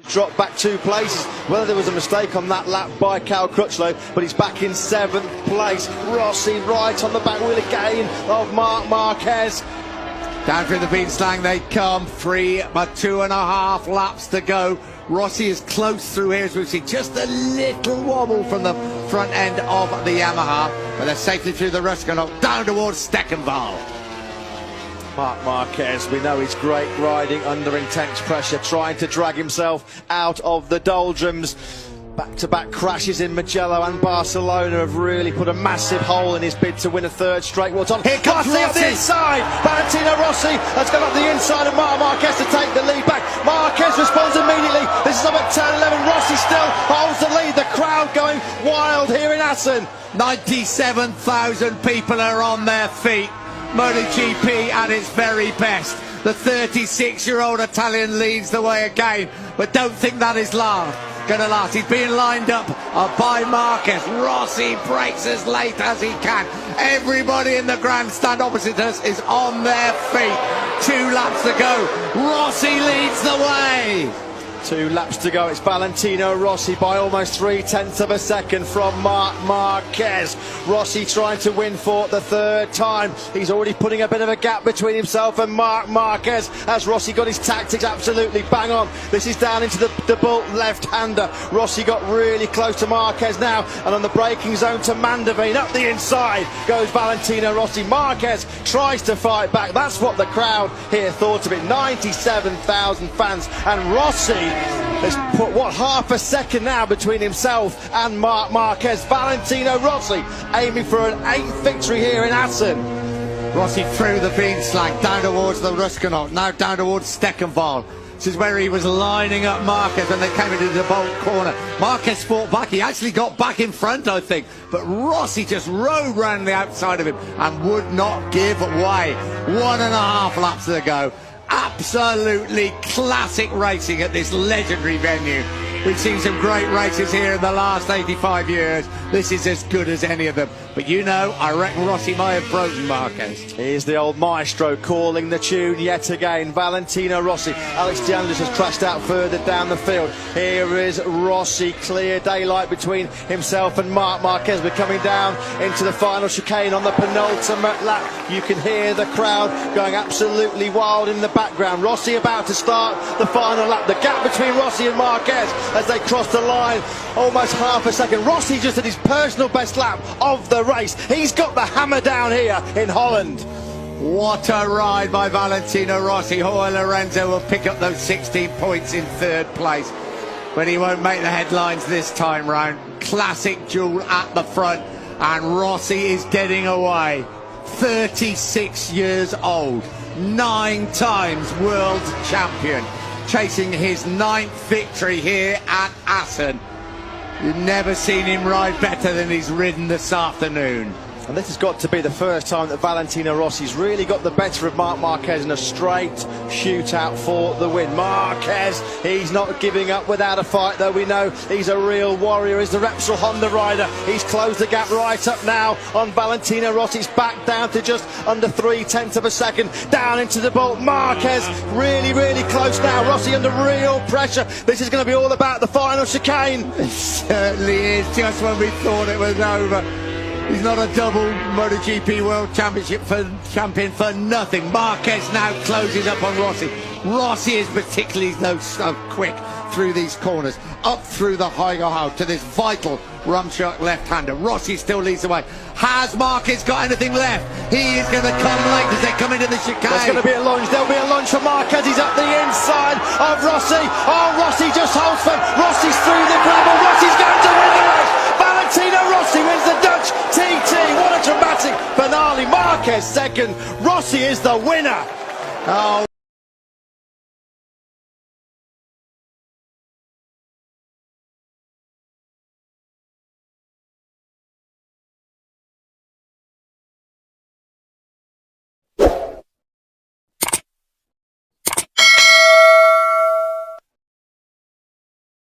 Dropped back 2 places. Whether there was a mistake on that lap by Cal Crutchlow, but he's back in 7th place. Rossi right on the back wheel again of Marquez. Down through the beanslang they come, 3 but 2.5 laps to go. Rossi is close through here as we've seen, just a little wobble from the front end of the Yamaha, but they're safely through the Rossi down towards Steckenval. Marquez, we know he's great riding under intense pressure, trying to drag himself out of the doldrums. Back-to-back crashes in Mugello and Barcelona have really put a massive hole in his bid to win a 3rd straight World Title. Here comes Rossi up the inside. Valentino Rossi has gone up the inside of Marquez to take the lead back. Marquez responds immediately. This is up at turn 11. Rossi still holds the lead. The crowd going wild here in Assen. 97,000 people are on their feet. MotoGP at its very best. The 36-year-old Italian leads the way again, but don't think that is gonna last. He's being lined up by Marquez. Rossi breaks as late as he can. Everybody in the grandstand opposite us is on their feet. 2 laps to go. Rossi leads the way. 2 laps to go. It's Valentino Rossi by almost 0.3 of a second from Marquez. Rossi trying to win for the 3rd time. He's already putting a bit of a gap between himself and Marquez as Rossi got his tactics absolutely bang on. This is down into the bolt left-hander. Rossi got really close to Marquez now, and on the braking zone to Mandavine. Up the inside goes Valentino Rossi. Marquez tries to fight back. That's what the crowd here thought of it. 97,000 fans, and Rossi has put, half a second now between himself and Marquez. Valentino Rossi aiming for an 8th victory here in Assen. Rossi through the beanslang, down towards the Ruskenot, now down towards Steckenval. This is where he was lining up Marquez when they came into the bolt corner. Marquez fought back, he actually got back in front, I think, but Rossi just rode round the outside of him and would not give way. 1.5 laps to go. Absolutely classic racing at this legendary venue. We've seen some great races here in the last 85 years. This is as good as any of them. But you know, I reckon Rossi might have broken Marquez. Here's the old maestro calling the tune yet again. Valentino Rossi. Alex DeAngelis has crashed out further down the field. Here is Rossi. Clear daylight between himself and Marquez. We're coming down into the final chicane on the penultimate lap. You can hear the crowd going absolutely wild in the background. Rossi about to start the final lap. The gap between Rossi and Marquez as they cross the line, almost half a second. Rossi just at his personal best lap of the race. He's got the hammer down here in Holland. What a ride by Valentino Rossi. Jorge Lorenzo will pick up those 16 points in 3rd place, but he won't make the headlines this time round. Classic duel at the front, and Rossi is getting away. 36 years old, 9 times world champion, chasing his 9th victory here at Assen. You've never seen him ride better than he's ridden this afternoon. And this has got to be the first time that Valentino Rossi's really got the better of Marquez in a straight shootout for the win. Marquez, he's not giving up without a fight, though. We know he's a real warrior. He's the Repsol Honda rider. He's closed the gap right up now on Valentino Rossi. He's back down to just under 0.3 of a second. Down into the bolt. Marquez really close now. Rossi under real pressure. This is going to be all about the final chicane. It certainly is, just when we thought it was over. He's not a double MotoGP World Championship champion for nothing. Marquez now closes up on Rossi. Rossi is particularly so quick through these corners, up through the high to this vital Rumshock left-hander. Rossi still leads the way. Has Marquez got anything left? He is going to come late as they come into the chicane. There's going to be a lunge. There'll be a lunge for Marquez. He's up the inside of Rossi. Oh, Rossi just holds firm. Rossi's through the gravel. Rossi's going to win the race. Valentino Rossi wins the Dutch TT. What a dramatic finale. Marquez 2nd. Rossi is the winner. Oh.